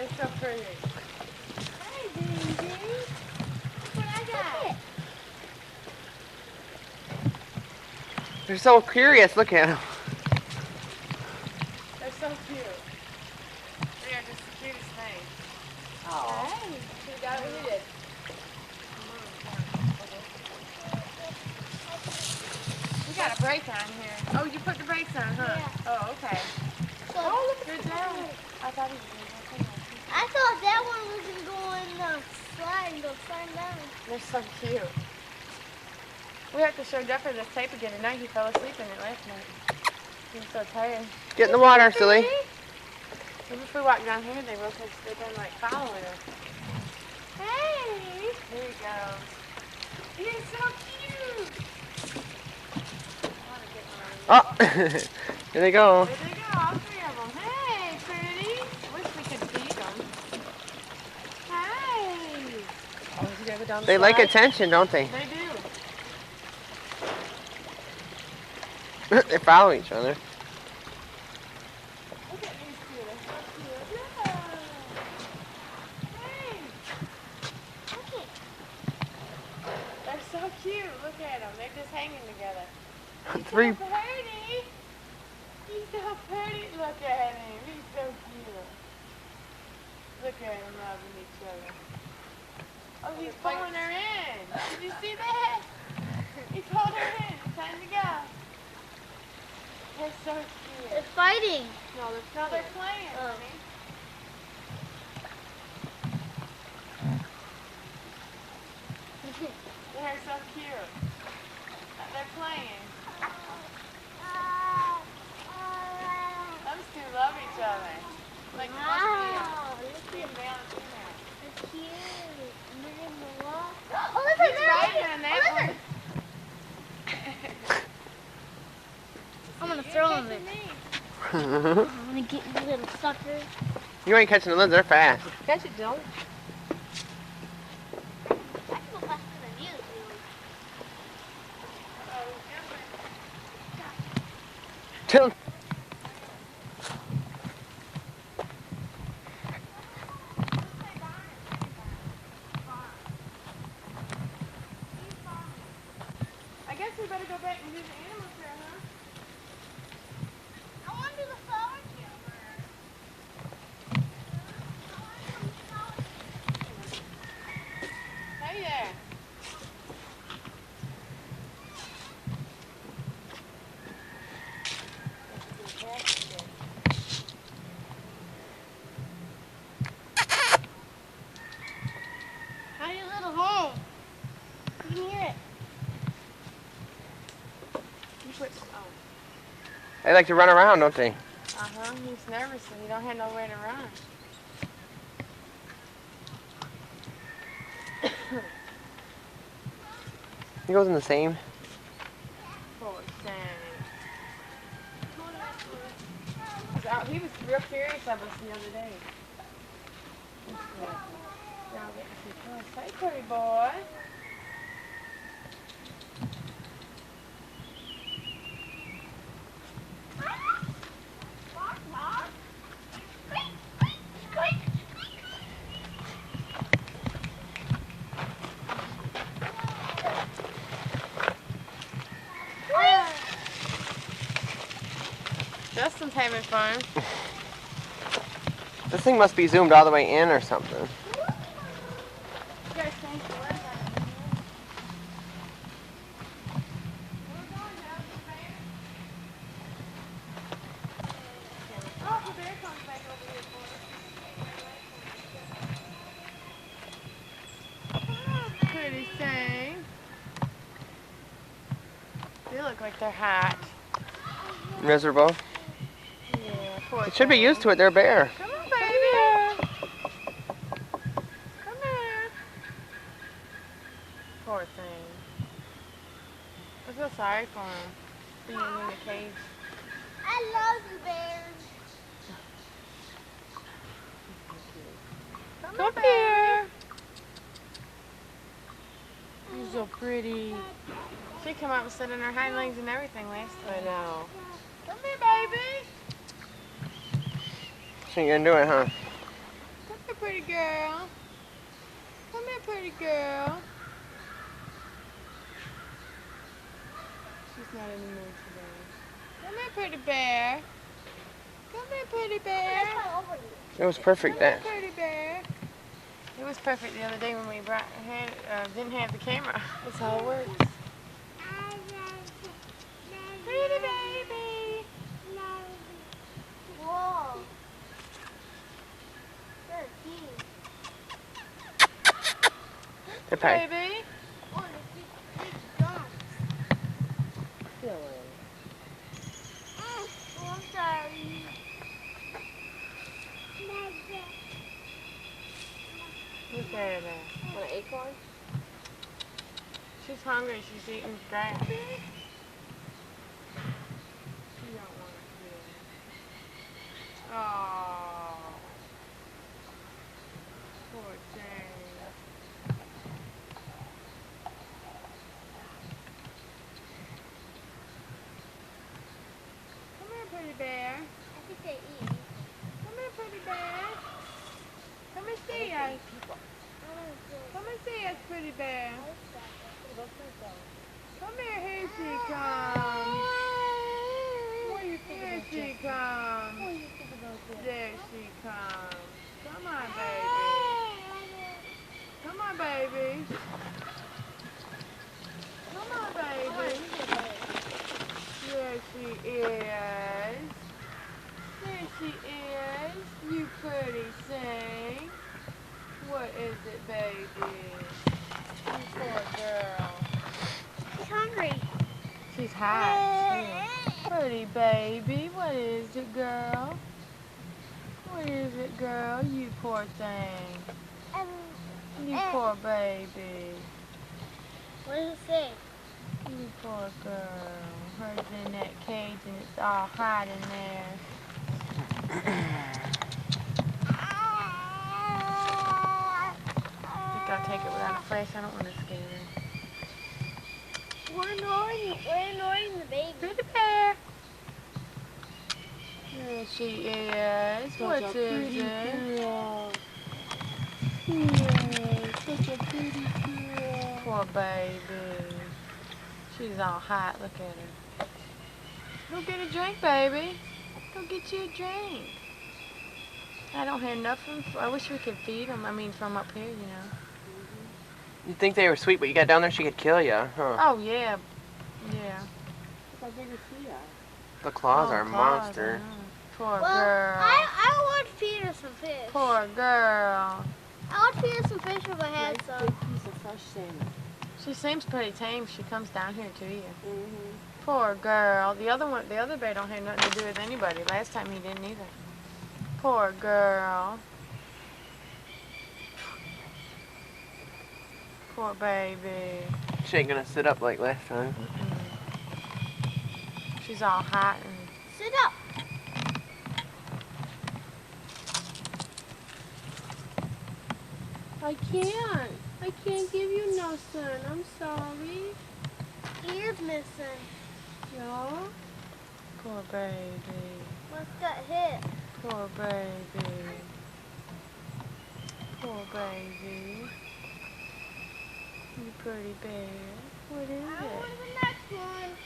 They're so pretty. Hey, Daisy. Look what I got. They're so curious. Look at them. They're so cute. They are just the cutest thing. Oh. Hey. Who got it? Who did? We got a brake on here. Oh, you put the brakes on, huh? Yeah. Oh, okay. So, Oh, look, good job. I thought he was going to go. I thought that one was going to go in the slide and go slide down. They're so cute. We have to show Jeffrey this tape again tonight. He fell asleep in it last night. He was so tired. Get in the water, silly. Maybe if we walk down here, they will, because they've been like following us. Hey! There he goes. He's so cute! Oh, here they go. There they go, all three of them. Hey, pretty! Wish we could feed them. Hey! Oh, did you ever down the They like slide? attention, don't they? They do. They follow each other. Look at these two. They're so cute. Yeah. Hey! Okay. They're so cute. Look at them. They're just hanging together. He's Three. so pretty. He's so pretty. Look at him. He's so cute. Look at him loving each other. Oh, he's pulling her in. Did you see that? He pulled her in. It's time to go. They're so cute. They're fighting. No, they're playing. Oh. Honey. They're so cute. They're playing. Those two love each other. Like Wow. being male and female. They're cute. And they're in the wall. Oh, He's listen, they're riding listen. on that Oh, listen. I'm going to throw him in. I'm going to get you little sucker. You ain't catching the lids. They're fast. Catch it, Dylan. I can go faster than you, Till- I guess we better go back and do the animal show, huh? I want to do the flower Hey there. How's your little home? You can hear it. You put, oh. They like to run around, don't they? Uh-huh. He's nervous and he don't have nowhere to run. He goes in the same. Poor thing. He was real curious of us the other day. Now I'm getting too close. Hey, pretty boy. Justin's having fun. This thing must be zoomed all the way in or something. You guys changed the lens on it. Where we going now? The bear? Oh, the bear comes back over here for us. Pretty thing. They look like they're hot. Miserable. Yeah, poor It should be thing. used to it. They're a bear. Come on, baby. Come here. Poor thing. I feel sorry for him being in the cage. I love you, bears. Come here. You're so pretty. She came out and sit on her hind legs and everything last time. I know. Come here, baby. So you're gonna do it, huh? Come pretty girl. Come here, pretty girl. She's not in the mood today. Come here, pretty bear. Come here, pretty bear. It was perfect Come here, that. pretty bear. It was perfect the other day when we didn't have the camera. That's how it works. Pretty baby. Whoa. They're cute. Okay. Baby. Oh, they're big gums. Oh, I'm sorry. Look at her there. Want an acorn? She's hungry. She's eating grass. She don't want to eat. Oh. Poor thing. Come here, pretty bear. I think they eat. Come here, pretty bear. Come and see us. Come and see us, pretty bear. Come here, here she comes. Here she comes. There she comes. Come on, baby. Come on, baby. Come on, baby. There she is. There she is. You pretty thing. What is it, baby? You poor girl. She's hungry. She's hot. Pretty baby. What is it, girl? What is it, girl? You poor thing. You poor baby. What does it say? You poor girl. Hers in that cage and it's all hot in there. I think I'll take it without a flash. I don't want to scare her. We're annoying the baby. Pretty bear. There she is. What is it? Such a pretty girl. Poor baby. She's all hot. Look at her. Go get a drink, baby. Go get you a drink. I don't have nothing. I wish we could feed them. I mean, from up here, you know. You'd think they were sweet, but you got down there, she could kill you, huh? Oh, yeah. Yeah. The claws Oh, are a claws, monster. I know. Poor Well, girl. I would feed her some fish. Poor girl. I would feed her some fish if I had some. piece of fresh salmon. She seems pretty tame. She comes down here to you. Mm-hmm. Poor girl. The other bear don't have nothing to do with anybody. Last time he didn't either. Poor girl. Poor baby. She ain't gonna sit up like last time. She's all hot and Sit up. I can't give you nothing. I'm sorry. Ears missing. Yeah. poor baby. Must got hit. Poor baby. Poor baby. You pretty bear. What is I it? want the next one.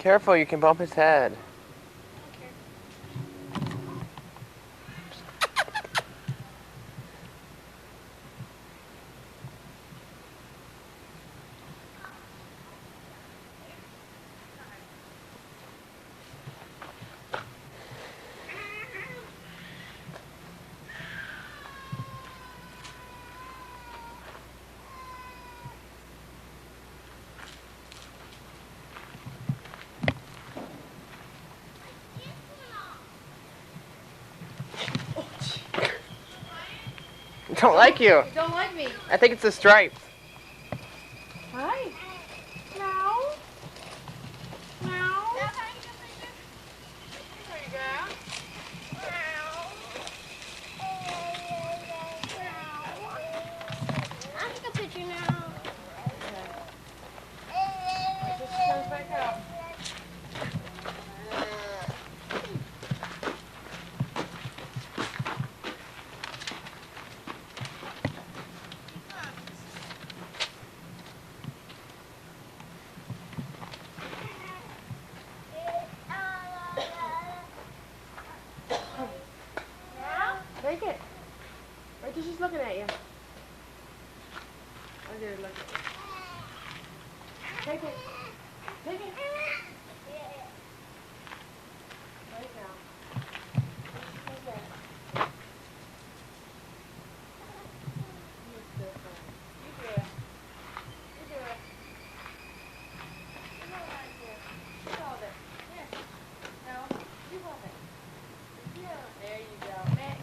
Careful, you can bump his head. don't like you. You don't like me. I think it's the stripes. Hi. Meow. Meow. There you go. I'll take a picture now. Just comes back up. Take it. Rachel's just looking at you. I did look at you. Take it. Take it. Right now. Take it. You're so fun. You do it. You do it. You go right here. You hold it. Here. No. You hold it. Yeah. There you go. Man.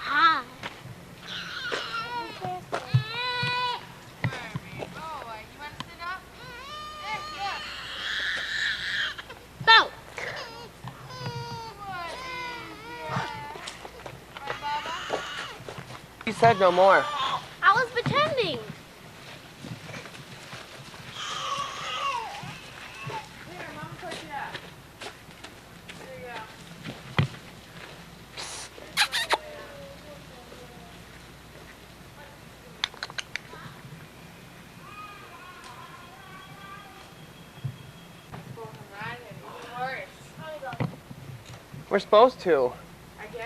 Hi. No. You said no more. I was pretending. Here, Mama, push it up. There you go. We're supposed to. I guess.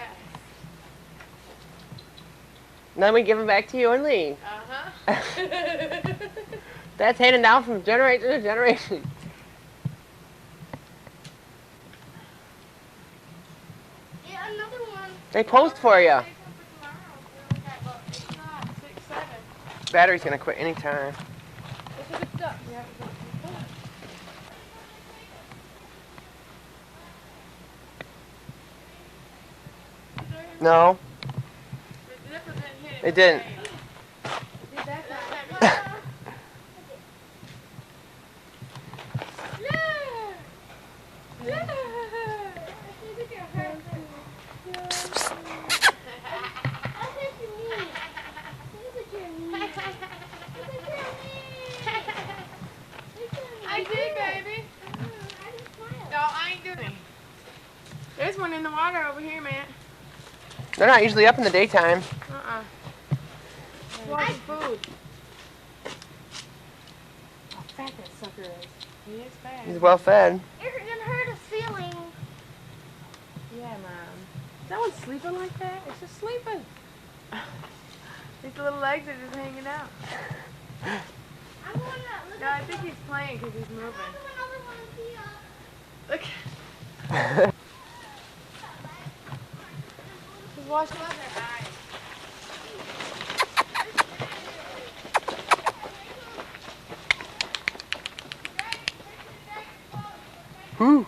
Then we give them back to you and leave. Uh-huh. That's handed down from generation to generation. Yeah, another one. They post for you. It's not 6, 7. Battery's gonna quit anytime. This is good stuff. You have to go to the phone. No, The zipper didn't hit it didn't. See, that's not I did, baby. No, I ain't doing it. There's one in the water over here, man. They're not usually up in the daytime. Uh-uh. Watch food. How fat that sucker is. He is fat. He's well fed. You're gonna hurt his feelings. Yeah, Mom. Is that one sleeping like that? It's just sleeping. His little legs are just hanging out. I'm gonna look No, I think he's playing because he's moving. another one here. Look. Just watch their eyes. Whew.